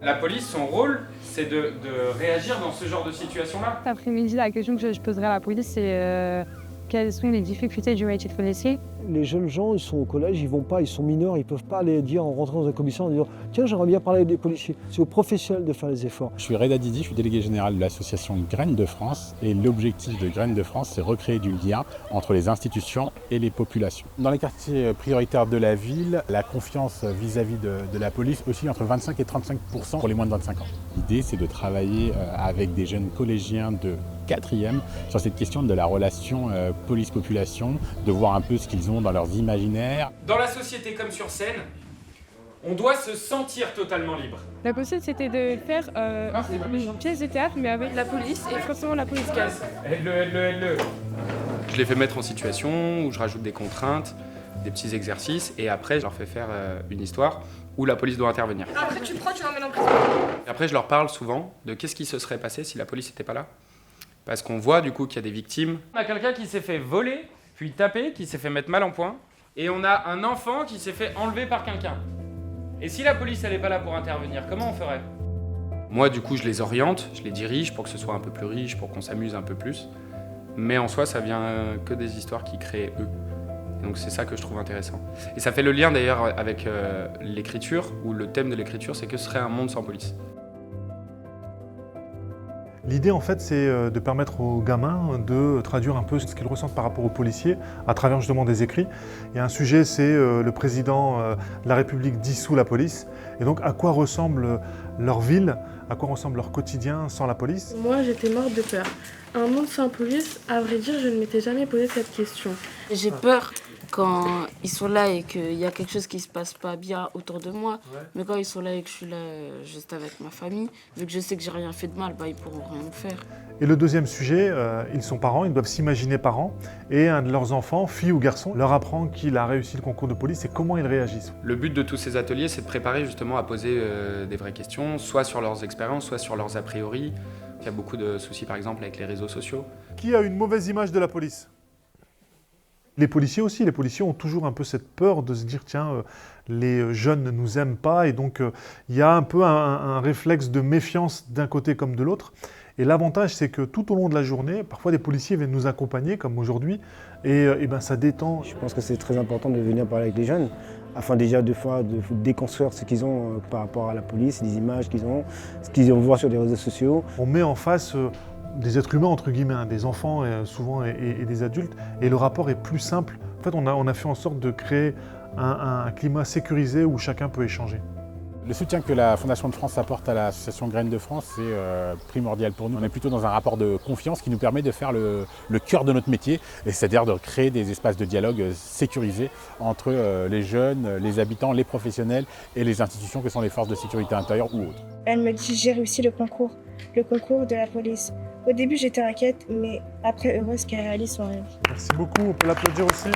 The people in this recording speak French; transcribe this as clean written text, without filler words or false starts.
La police, son rôle, c'est de réagir dans ce genre de situation-là. Cet après-midi, la question que je poserai à la police, c'est quelles sont les difficultés du métier de policier? Les jeunes gens, ils sont au collège, ils vont pas, ils sont mineurs, ils peuvent pas aller dire en rentrant dans un commissariat en disant tiens, j'aimerais bien parler avec des policiers. C'est aux professionnels de faire les efforts. Je suis Reda Didi, je suis délégué général de l'association Graines de France et l'objectif de Graines de France, c'est recréer du lien entre les institutions et les populations. Dans les quartiers prioritaires de la ville, la confiance vis-à-vis de la police oscille entre 25 et 35% pour les moins de 25 ans. L'idée, c'est de travailler avec des jeunes collégiens de 4e sur cette question de la relation police-population, de voir un peu ce qu'ils ont dans leurs imaginaires. Dans la société comme sur scène, on doit se sentir totalement libre. La possible, c'était de faire une pièce de théâtre, mais avec la police, et forcément la police gaze. Aide-le. Je les fais mettre en situation où je rajoute des contraintes, des petits exercices, et après je leur fais faire une histoire où la police doit intervenir. Après tu prends, tu l'emmènes en prison. Et après je leur parle souvent de qu'est-ce qui se serait passé si la police n'était pas là. Parce qu'on voit du coup qu'il y a des victimes. On a quelqu'un qui s'est fait voler, puis taper, qui s'est fait mettre mal en point. Et on a un enfant qui s'est fait enlever par quelqu'un. Et si la police elle n'est pas là pour intervenir, comment on ferait? Moi du coup je les oriente, je les dirige pour que ce soit un peu plus riche, pour qu'on s'amuse un peu plus. Mais en soi ça vient que des histoires qui créent eux. Donc c'est ça que je trouve intéressant. Et ça fait le lien d'ailleurs avec l'écriture, où le thème de l'écriture c'est que ce serait un monde sans police. L'idée, en fait, c'est de permettre aux gamins de traduire un peu ce qu'ils ressentent par rapport aux policiers à travers justement des écrits. Il y a un sujet, c'est le président de la République dissout la police. Et donc, à quoi ressemble leur ville, à quoi ressemble leur quotidien sans la police? Moi, j'étais morte de peur. Un monde sans police, à vrai dire, je ne m'étais jamais posé cette question. J'ai peur quand ils sont là et qu'il y a quelque chose qui se passe pas bien autour de moi. Ouais. Mais quand ils sont là et que je suis là juste avec ma famille, vu que je sais que j'ai rien fait de mal, ils pourront rien me faire. Et le deuxième sujet, ils sont parents, ils doivent s'imaginer parents. Et un de leurs enfants, fille ou garçon, leur apprend qu'il a réussi le concours de police et comment ils réagissent. Le but de tous ces ateliers, c'est de préparer justement à poser des vraies questions, soit sur leurs expériences, soit sur leurs a priori. Il y a beaucoup de soucis par exemple avec les réseaux sociaux. Qui a une mauvaise image de la police? Les policiers aussi, les policiers ont toujours un peu cette peur de se dire tiens, les jeunes ne nous aiment pas et donc il y a un peu un réflexe de méfiance d'un côté comme de l'autre. Et l'avantage c'est que tout au long de la journée, parfois des policiers viennent nous accompagner comme aujourd'hui et ça détend. Je pense que c'est très important de venir parler avec les jeunes afin déjà de déconstruire ce qu'ils ont par rapport à la police, les images qu'ils ont, ce qu'ils voient sur les réseaux sociaux. On met en face des êtres humains, entre guillemets, des enfants souvent et des adultes, et le rapport est plus simple. En fait, on a fait en sorte de créer un climat sécurisé où chacun peut échanger. Le soutien que la Fondation de France apporte à l'association Graines de France, c'est primordial pour nous. On est plutôt dans un rapport de confiance qui nous permet de faire le cœur de notre métier, c'est-à-dire de créer des espaces de dialogue sécurisés entre les jeunes, les habitants, les professionnels et les institutions que sont les forces de sécurité intérieure ou autres. Elle me dit j'ai réussi le concours de la police. Au début j'étais inquiète, mais après heureuse qu'elle réalise son rêve. Merci beaucoup, on peut l'applaudir aussi.